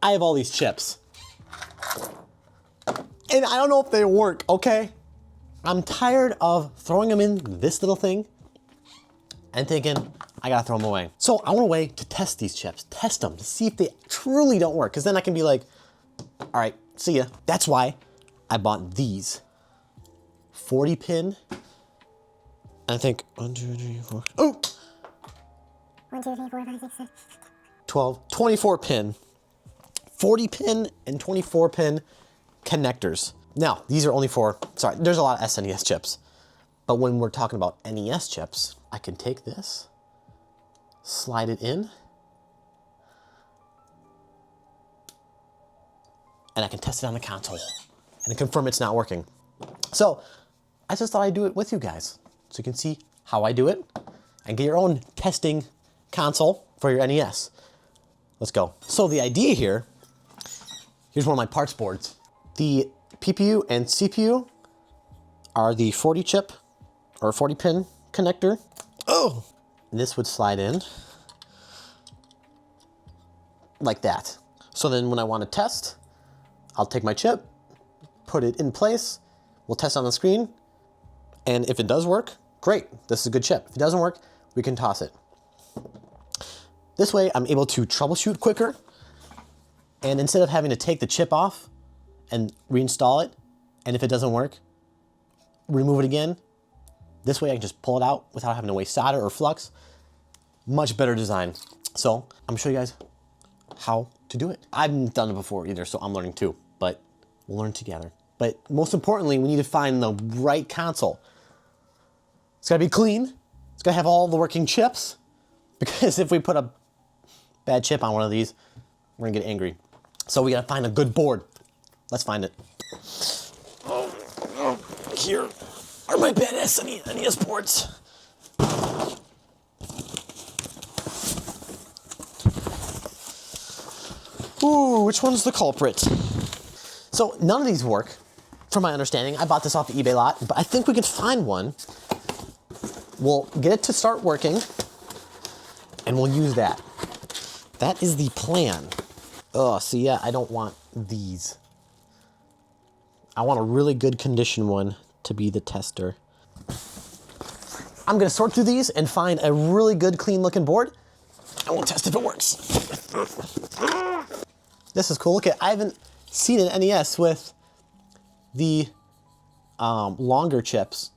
I have all these chips. And I don't know if they work, okay? I'm tired of throwing them in this little thing and thinking, I gotta throw them away. So I want a way to test these chips, test them to see if they truly don't work. Cause then I can be like, all right, see ya. That's why I bought these 40 pin. I think 1, 2, 3, 4. Oh! 1, 2, 3, 4, 5, 6, 7. 12, 24 pin, 40 pin and 24 pin connectors. Now, these are only for, sorry, there's a lot of SNES chips, but when we're talking about NES chips, I can take this, slide it in, and I can test it on the console and confirm it's not working. So I just thought I'd do it with you guys so you can see how I do it and get your own testing console for your NES. Let's go. So the idea here, here's one of my parts boards. The PPU and CPU are the 40 chip or 40 pin connector. Oh! This would slide in like that. So then when I want to test, I'll take my chip, put it in place, we'll test on the screen, and if it does work, great, this is a good chip. If it doesn't work, we can toss it. This way I'm able to troubleshoot quicker, and instead of having to take the chip off and reinstall it, and if it doesn't work, remove it again, this way I can just pull it out without having to waste solder or flux. Much better design. So I'm gonna show you guys how to do it. I haven't done it before either, so I'm learning too, but we'll learn together. But most importantly, we need to find the right console. It's gotta be clean. It's gotta have all the working chips, because if we put a bad chip on one of these, we're gonna get angry. So we gotta find a good board. Let's find it. Oh, here are my bad NES boards. Ooh, which one's the culprit? So none of these work, from my understanding. I bought this off the eBay lot, but I think we could find one. We'll get it to start working, and we'll use that. That is the plan. Oh, see, yeah, I don't want these. I want a really good condition one to be the tester. I'm gonna sort through these and find a really good, clean looking board, and we'll test if it works. This is cool. Look at, I haven't seen an NES with the longer chips,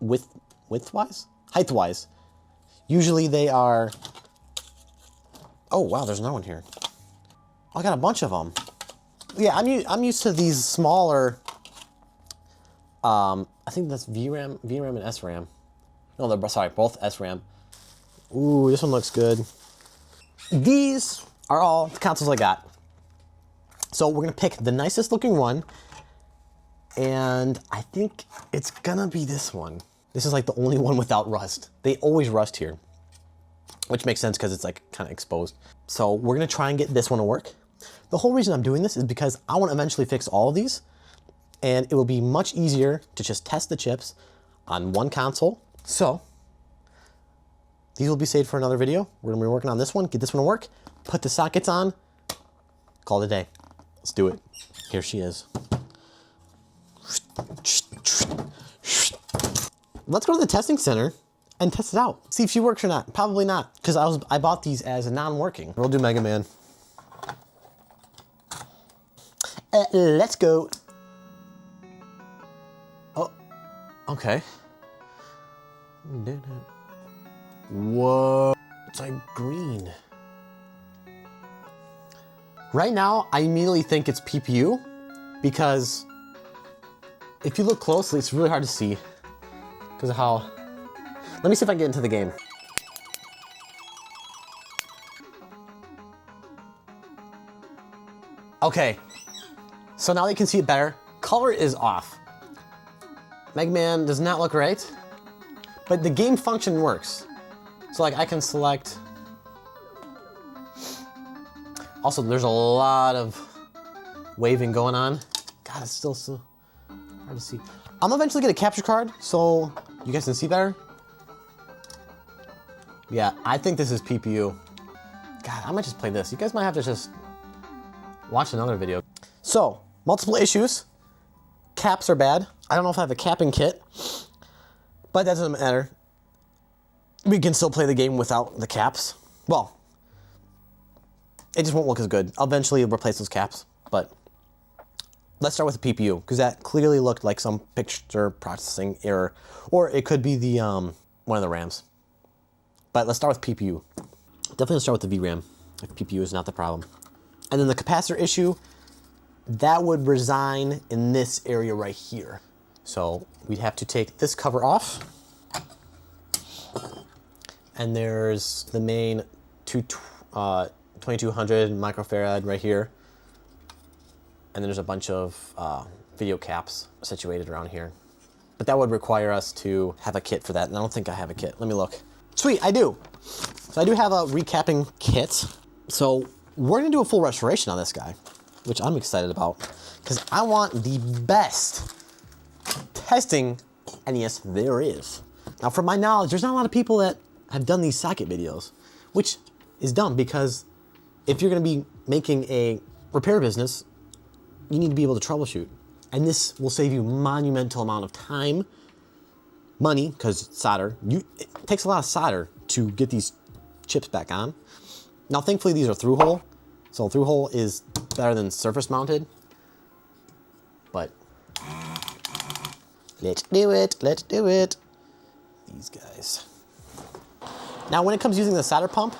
width-wise? Height-wise. Usually they are, oh wow, there's another one here. Oh, I got a bunch of them. Yeah, I'm used to these smaller, I think that's VRAM and SRAM. No, they're, sorry, both SRAM. Ooh, this one looks good. These are all the consoles I got. So we're gonna pick the nicest looking one, and I think it's gonna be this one. This is like the only one without rust. They always rust here, which makes sense because it's like kind of exposed. So we're gonna try and get this one to work. The whole reason I'm doing this is because I want to eventually fix all of these, and it will be much easier to just test the chips on one console. So these will be saved for another video. We're gonna be working on this one, get this one to work, put the sockets on, call it a day. Let's do it. Here she is. Let's go to the testing center and test it out. See if she works or not. Probably not, because I bought these as non-working. We'll do Mega Man. Let's go. Oh, okay. Whoa, it's like green. Right now, I immediately think it's PPU, because if you look closely, it's really hard to see because of how, let me see if I can get into the game. Okay, so now you can see it better. Color is off. Mega Man does not look right, but the game function works. So like I can select. Also, there's a lot of waving going on. God, it's still so hard to see. I'm eventually get a capture card so you guys can see better. Yeah, I think this is PPU. God, I might just play this. You guys might have to just watch another video. So, multiple issues. Caps are bad. I don't know if I have a capping kit, but that doesn't matter. We can still play the game without the caps. Well, it just won't look as good. I'll eventually replace those caps, but let's start with the PPU, because that clearly looked like some picture processing error, or it could be the one of the RAMs. But let's start with PPU. Definitely let's start with the VRAM, if PPU is not the problem. And then the capacitor issue, that would reside in this area right here. So we'd have to take this cover off. And there's the main 2200 microfarad right here. And then there's a bunch of video caps situated around here. But that would require us to have a kit for that, and I don't think I have a kit. Let me look. Sweet, I do. So I do have a recapping kit. So we're gonna do a full restoration on this guy, which I'm excited about, because I want the best testing NES there is. Now, from my knowledge, there's not a lot of people that have done these socket videos, which is dumb, because if you're gonna be making a repair business, you need to be able to troubleshoot. And this will save you monumental amount of time, money, because solder. It takes a lot of solder to get these chips back on. Now, thankfully, these are through hole. So through hole is better than surface mounted. But let's do it, let's do it. These guys. Now, when it comes to using the solder pump,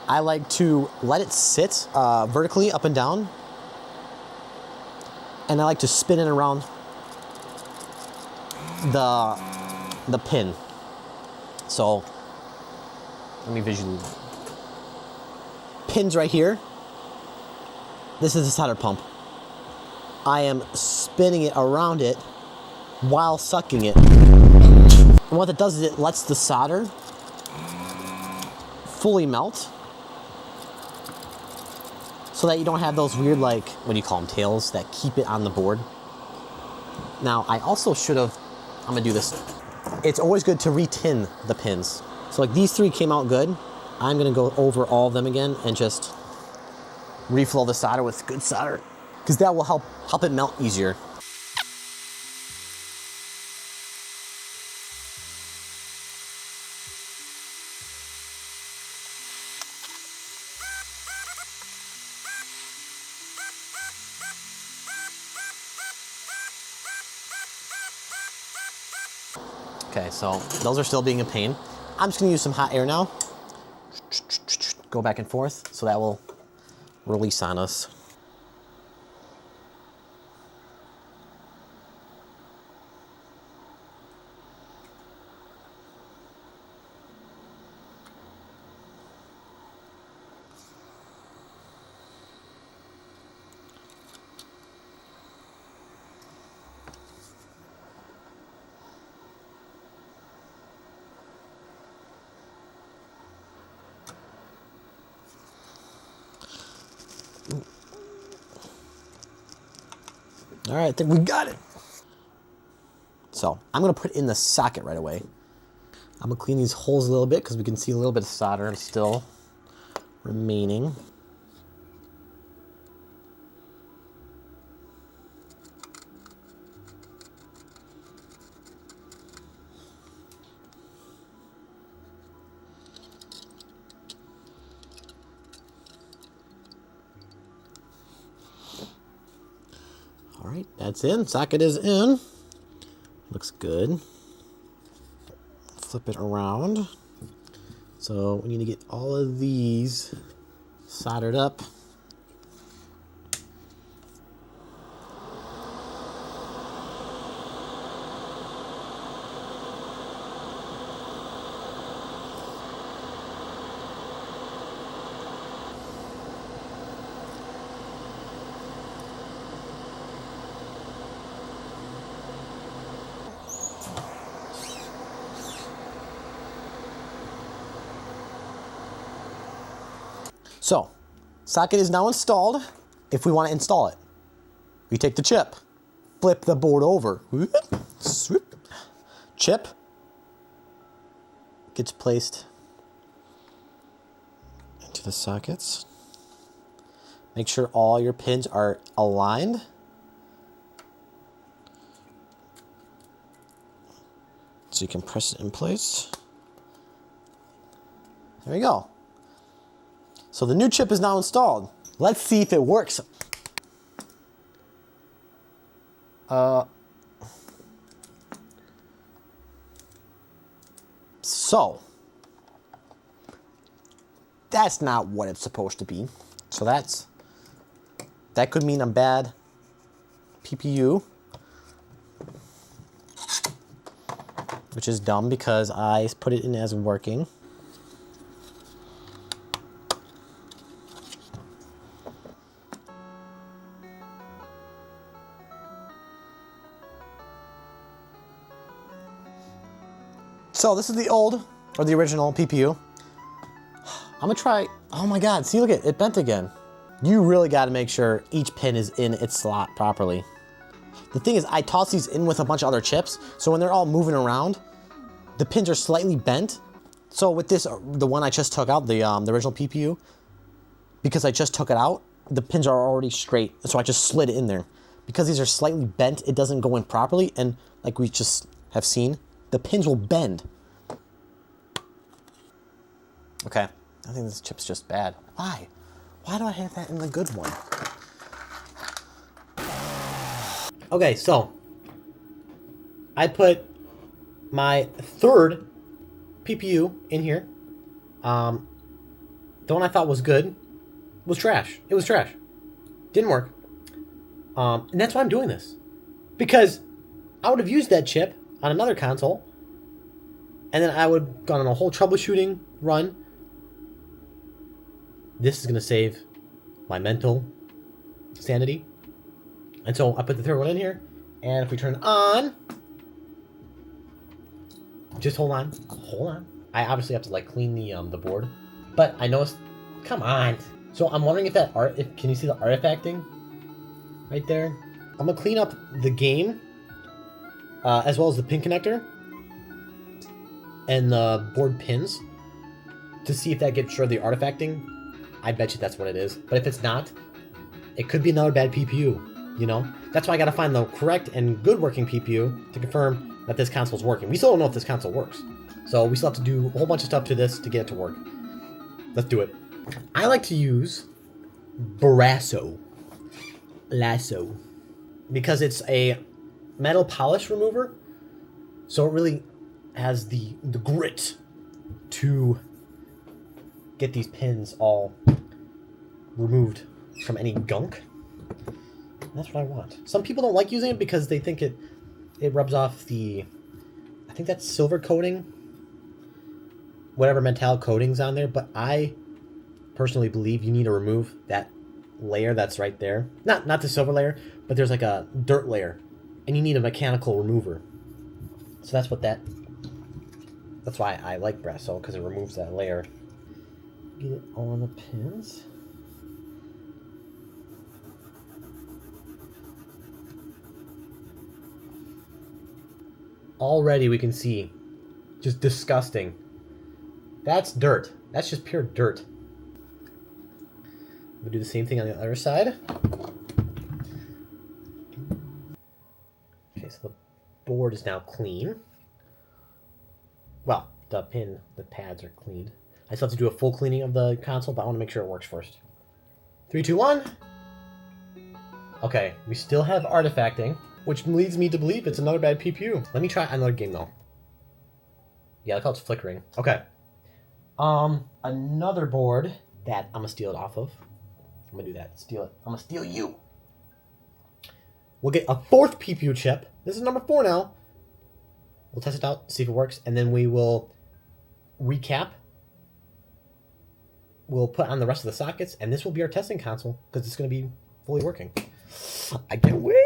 I like to let it sit vertically up and down. And I like to spin it around the pin. So let me visually. Pins right here. This is the solder pump. I am spinning it around it while sucking it. And what that does is it lets the solder fully melt, so that you don't have those weird, like, what do you call them, tails that keep it on the board. Now, I also should have, I'm gonna do this. It's always good to re-tin the pins. So like these three came out good. I'm gonna go over all of them again and just reflow the solder with good solder, because that will help it melt easier. Okay, so those are still being a pain. I'm just gonna use some hot air now. Go back and forth, so that will release on us. All right, I think we got it. So I'm gonna put it in the socket right away. I'm gonna clean these holes a little bit, because we can see a little bit of solder still remaining. All right, that's in. Socket is in. Looks good. Flip it around. So we need to get all of these soldered up. So, socket is now installed. If we want to install it, we take the chip, flip the board over, swoop. Chip gets placed into the sockets. Make sure all your pins are aligned. So you can press it in place. There we go. So the new chip is now installed. Let's see if it works. So that's not what it's supposed to be. So that could mean a bad PPU, which is dumb because I put it in as working. So this is the old, or the original PPU. I'm gonna try, oh my God, see, look at it bent again. You really gotta make sure each pin is in its slot properly. The thing is, I toss these in with a bunch of other chips, so when they're all moving around, the pins are slightly bent. So with this, the one I just took out, the original PPU, because I just took it out, the pins are already straight, so I just slid it in there. Because these are slightly bent, it doesn't go in properly, and like we just have seen, the pins will bend. Okay, I think this chip's just bad. Why? Why do I have that in the good one? Okay, so I put my third PPU in here. The one I thought was good was trash. It was trash. Didn't work. And that's why I'm doing this. Because I would have used that chip on another console, and then I would have gone on a whole troubleshooting run. This is going to save my mental sanity. And so I put the third one in here, and if we turn it on, just hold on. I obviously have to like clean the board, but I noticed, come on. So I'm wondering if that can you see the artifacting right there? I'm gonna clean up the game, as well as the pin connector and the board pins to see if that gets rid of the artifacting. I bet you that's what it is. But if it's not, it could be another bad PPU, you know? That's why I gotta find the correct and good working PPU to confirm that this console's working. We still don't know if this console works. So we still have to do a whole bunch of stuff to this to get it to work. Let's do it. I like to use Lasso, because it's a metal polish remover. So it really has the grit to get these pins all removed from any gunk. And that's what I want. Some people don't like using it because they think it rubs off the, I think that's silver coating, whatever metallic coating's on there, but I personally believe you need to remove that layer that's right there. Not the silver layer, but there's like a dirt layer, and you need a mechanical remover. So that's why I like Brasso, because it removes that layer. Get it all on the pins. Already we can see, just disgusting. That's dirt. That's just pure dirt. We'll do the same thing on the other side. Okay, so the board is now clean. Well, the pads are cleaned. I still have to do a full cleaning of the console, but I want to make sure it works first. 3, 2, 1. Okay, we still have artifacting, which leads me to believe it's another bad PPU. Let me try another game though. Yeah, look how it's flickering. Okay. Another board that I'm gonna steal it off of. I'm gonna do that. Steal it. I'm gonna steal you. We'll get a fourth PPU chip. This is number 4 now. We'll test it out, see if it works, and then we will recap. We'll put on the rest of the sockets, and this will be our testing console because it's going to be fully working. I can't wait.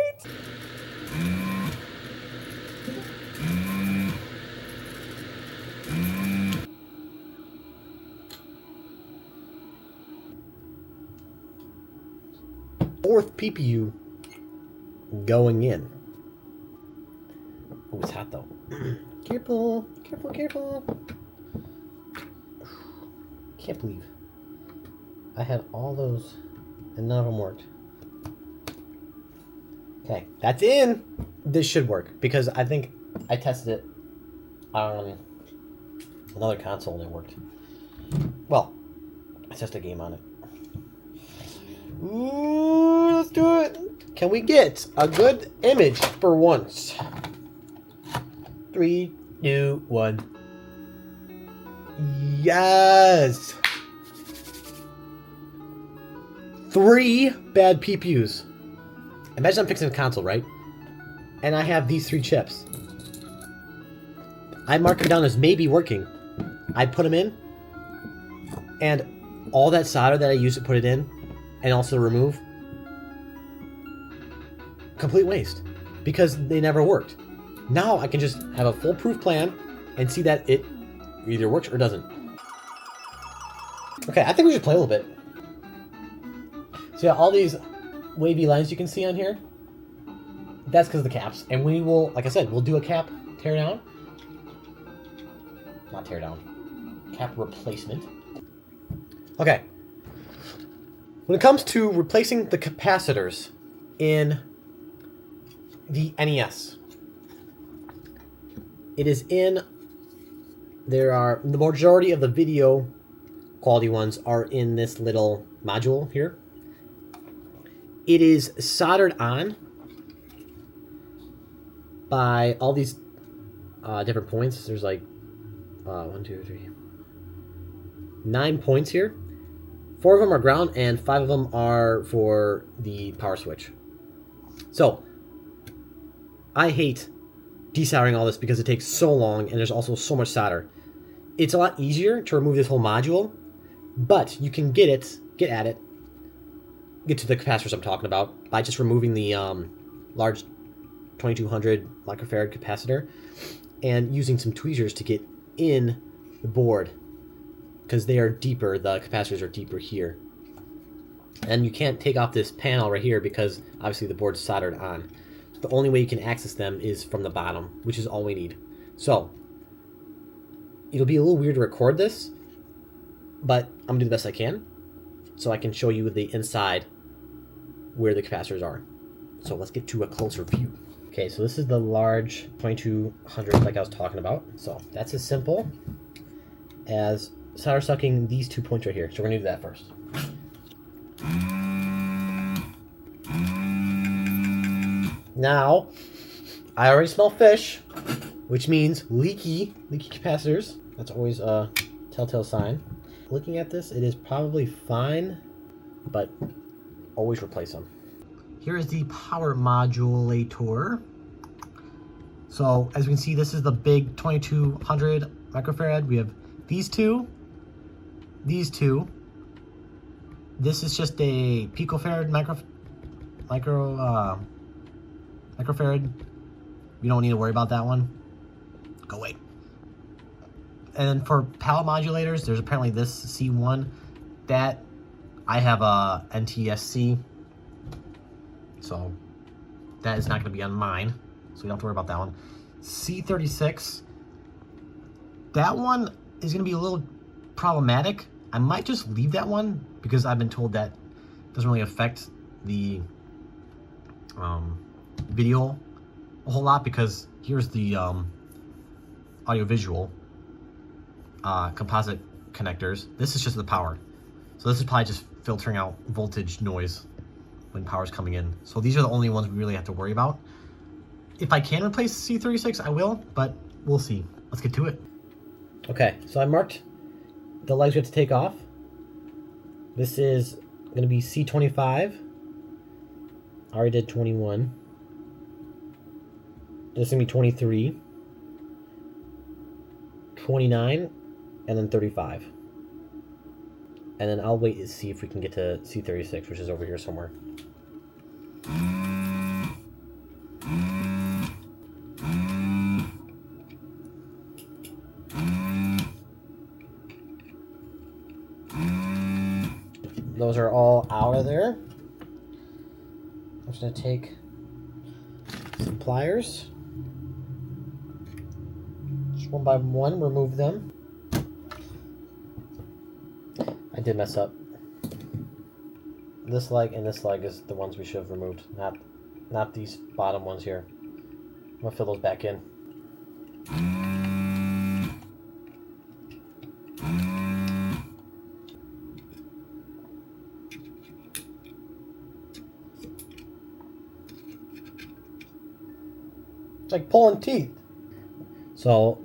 Fourth PPU going in. Oh, it's hot though. Careful, careful, careful. Can't believe I had all those and none of them worked. Okay, that's in. This should work because I think I tested it on another console and it worked. Well, I tested a game on it. Ooh, let's do it. Can we get a good image for once? 3, 2, 1. Yes! 3 bad PPUs. Imagine I'm fixing a console, right? And I have these 3 chips. I mark them down as maybe working. I put them in, and all that solder that I used to put it in, and also remove, complete waste. Because they never worked. Now I can just have a foolproof plan and see that it either works or doesn't. Okay, I think we should play a little bit. So yeah, all these wavy lines you can see on here, that's because of the caps. And we will, like I said, we'll do a cap tear down. Not tear down. Cap replacement. Okay. When it comes to replacing the capacitors in the NES, it is in, the majority of the video quality ones are in this little module here. It is soldered on by all these different points. There's like 1, 2, 3, 9 points here. 4 of them are ground and 5 of them are for the power switch. So I hate desoldering all this because it takes so long and there's also so much solder. It's a lot easier to remove this whole module, but you can get to the capacitors I'm talking about by just removing the large 2200 microfarad capacitor and using some tweezers to get in the board, because they are deeper, the capacitors are deeper here. And you can't take off this panel right here because obviously the board's soldered on. The only way you can access them is from the bottom, which is all we need. So it'll be a little weird to record this, but I'm gonna do the best I can so I can show you the inside where the capacitors are. So let's get to a closer view. Okay, so this is the large 2200 like I was talking about. So that's as simple as solder sucking these 2 points right here. So we're gonna do that first. Now, I already smell fish, which means leaky capacitors. That's always a telltale sign. Looking at this, it is probably fine, but always replace them. Here is the power modulator. So as we can see, this is the big 2200 microfarad. We have these two, these two. This is just a picofarad microfarad. You don't need to worry about that one. Go away. And for power modulators, there's apparently this C1. That I have a NTSC, so that is not going to be on mine, so you don't have to worry about that one. C36, that one is going to be a little problematic. I might just leave that one because I've been told that doesn't really affect the video a whole lot, because here's the audio-visual composite connectors. This is just the power. So this is probably just filtering out voltage noise when power's coming in. So these are the only ones we really have to worry about. If I can replace C36, I will, but we'll see. Let's get to it. Okay, so I marked the legs we have to take off. This is going to be C25. I already did 21. This is going to be 23, 29, and then 35. And then I'll wait and see if we can get to C36, which is over here somewhere. Those are all out of there. I'm just going to take some pliers. Just one by one, remove them. I did mess up. this leg and this leg is the ones we should have removed, not these bottom ones here. I'm gonna fill those back in. It's like pulling teeth. So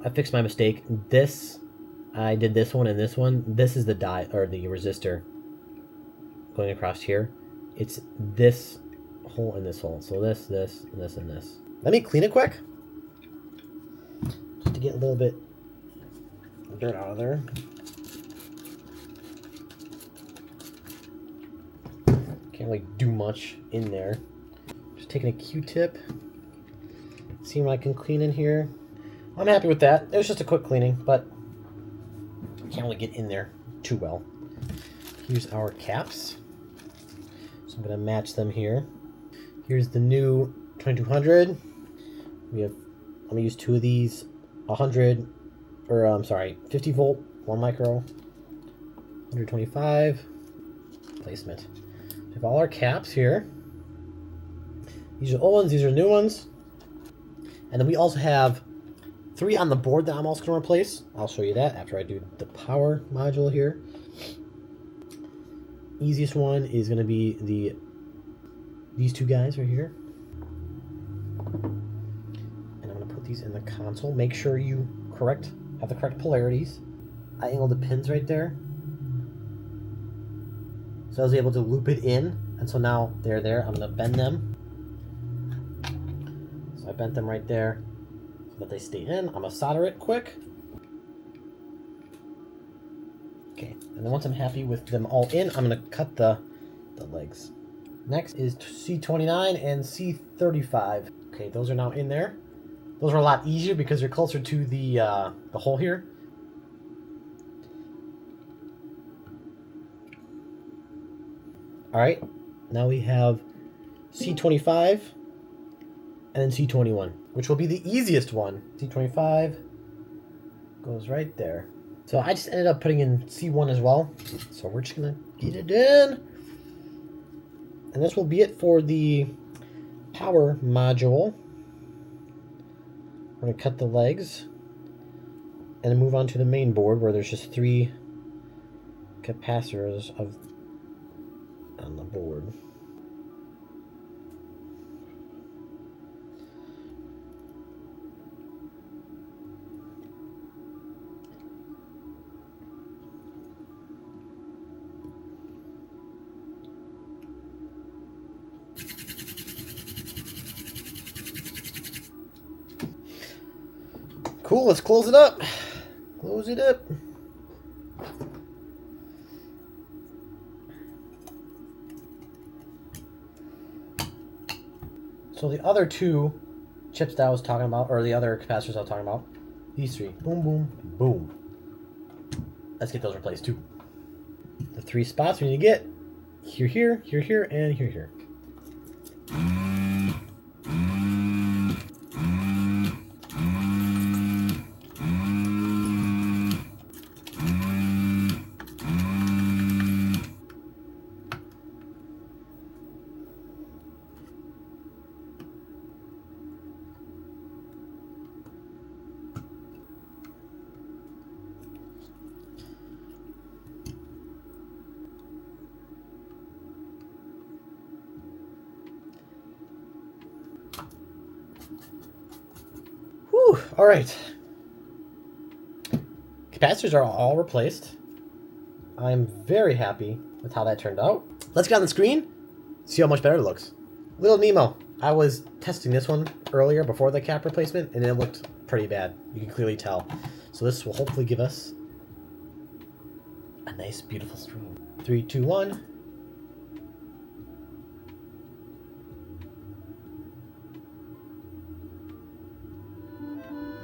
I fixed my mistake. I did this one and this one. This is the the resistor going across here. It's this hole and this hole. So this, and this, and this. Let me clean it quick. Just to get a little bit of dirt out of there. Can't really do much in there. Just taking a Q-tip. See what I can clean in here. I'm happy with that. It was just a quick cleaning, but I can't really get in there too well. Here's our caps. So I'm going to match them here. Here's the new 2200. I'm going to use two of these. 50 volt, 1 micro, 125 placement. We have all our caps here. These are old ones, these are new ones. And then we also have 3 on the board that I'm also going to replace. I'll show you that after I do the power module here. Easiest one is going to be these 2 guys right here. And I'm going to put these in the console. Make sure you have the correct polarities. I angled the pins right there. So I was able to loop it in. And so now they're there. I'm going to bend them. So I bent them right there so that they stay in. I'm going to solder it quick. Okay, and then once I'm happy with them all in, I'm going to cut the legs. Next is C29 and C35. Okay, those are now in there. Those are a lot easier because they're closer to the hole here. All right, now we have C25 and then C21, which will be the easiest one. C25 goes right there. So I just ended up putting in C1 as well. So we're just gonna get it in. And this will be it for the power module. We're gonna cut the legs and then move on to the main board where there's just 3 capacitors on the board. Cool, let's close it up. Close it up. So the other 2 chips that I was talking about, or the other capacitors I was talking about, these 3. Boom, boom, boom. Let's get those replaced too. The 3 spots we need to get here, here, here, here, and here, here. Whew, all right. Capacitors are all replaced. I'm very happy with how that turned out. Let's get on the screen, see how much better it looks. Little Nemo. I was testing this one earlier before the cap replacement, and it looked pretty bad. You can clearly tell. So this will hopefully give us a nice, beautiful screen. 3, 2, 1.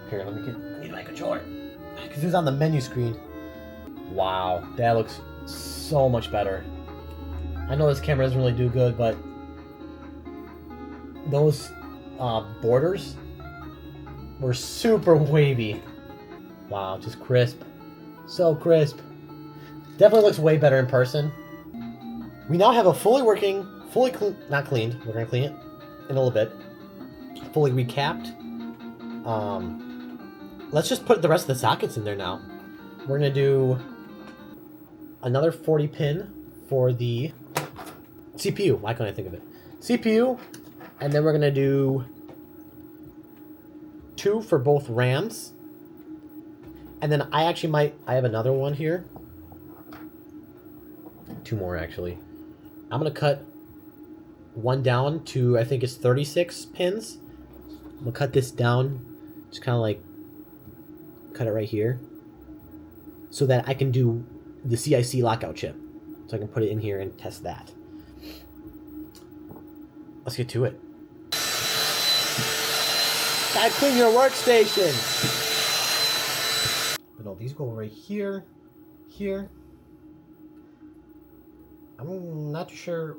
Here, let me get my controller. Because it was on the menu screen. Wow, that looks so much better. I know this camera doesn't really do good, but those borders were super wavy. Wow, just crisp. So crisp. Definitely looks way better in person. We now have a fully working, not cleaned, we're gonna clean it in a little bit, fully recapped. Let's just put the rest of the sockets in there now. We're gonna do another 40 pin for the CPU. Why couldn't I think of it? CPU, and then we're gonna do 2 for both RAMs. And then I have another one here. 2 more actually. I'm gonna cut one down to, I think it's 36 pins. I'm gonna cut this down, just kind of like cut it right here, so that I can do the CIC lockout chip. So I can put it in here and test that. Let's get to it. Gotta clean your workstation. But no, these go right here, here. I'm not too sure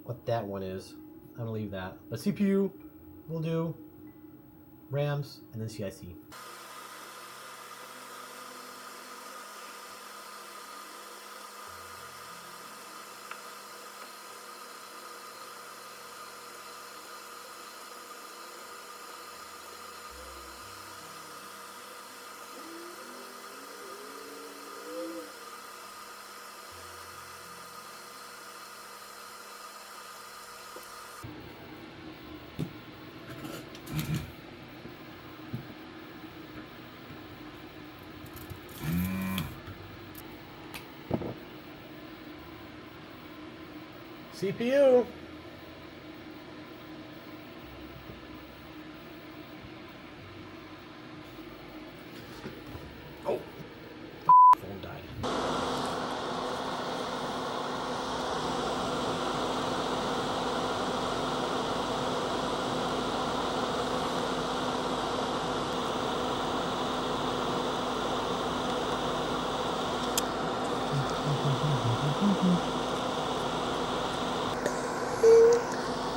what that one is. I'm gonna leave that. But CPU, we'll do RAMs and then CIC. CPU. Oh, phone died.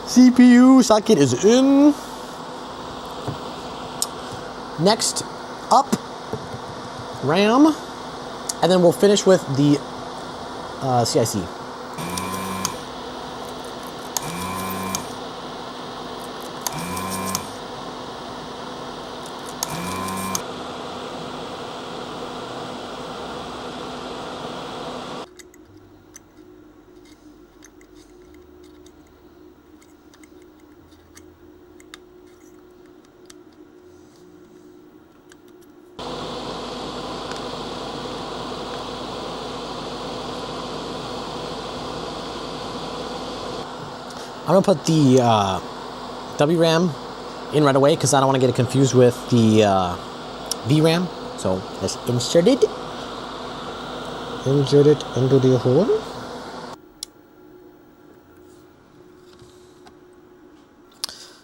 CPU socket is in. Next up, RAM, and then we'll finish with the CIC. I'm gonna put the WRAM in right away because I don't want to get it confused with the VRAM. So let's insert it. Insert it into the hole.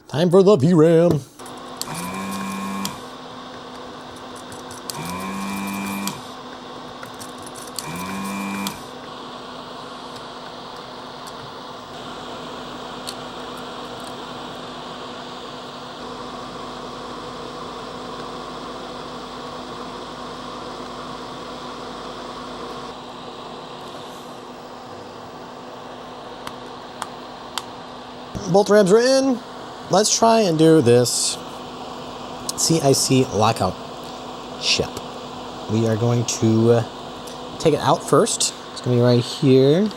Time for the VRAM. Both RAMs are in. Let's try and do this CIC lockout chip. We are going to take it out first. It's going to be right here.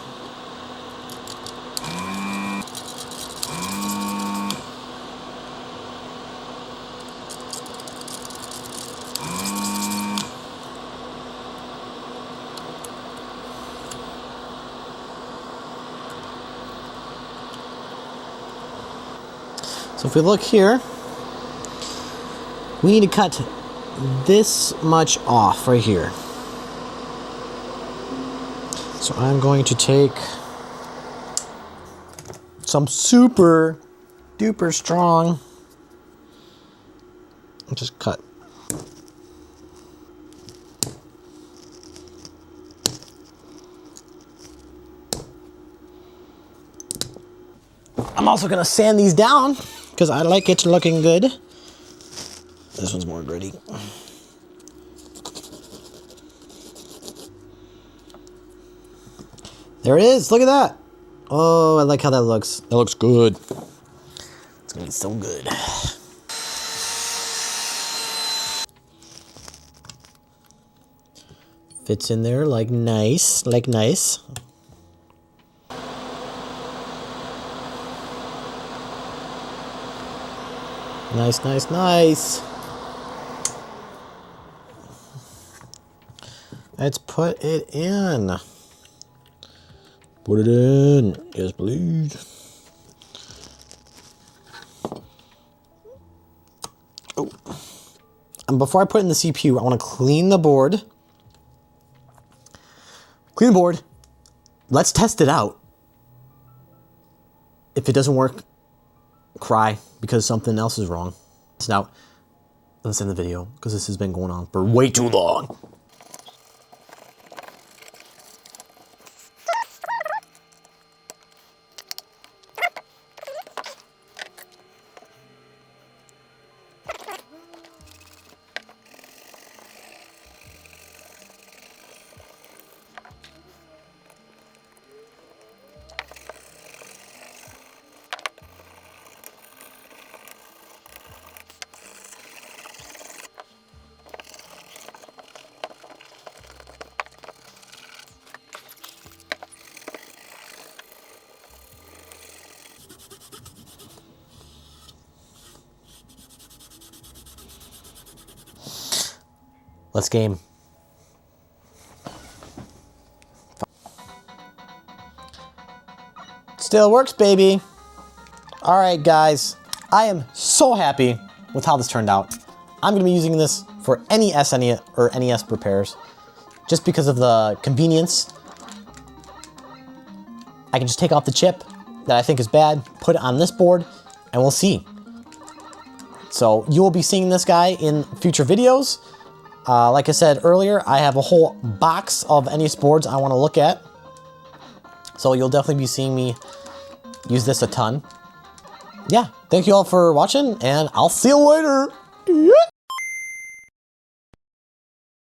So if we look here, we need to cut this much off right here. So I'm going to take some super duper strong and just cut. I'm also going to sand these down because I like it looking good. This one's more gritty. There it is. Look at that. Oh, I like how that looks. It looks good. It's gonna be so good. Fits in there like nice, like nice. Nice, nice, nice. Let's put it in. Put it in. Yes, please. Oh. And before I put in the CPU, I want to clean the board. Clean the board. Let's test it out. If it doesn't work, cry because something else is wrong. So now, let's end the video because this has been going on for way too long. Let's game. Still works, baby. All right, guys. I am so happy with how this turned out. I'm gonna be using this for NES or NES repairs just because of the convenience. I can just take off the chip that I think is bad, put it on this board, and we'll see. So you will be seeing this guy in future videos. Like I said earlier, I have a whole box of NES boards I want to look at. So you'll definitely be seeing me use this a ton. Yeah, thank you all for watching, and I'll see you later. Yeah.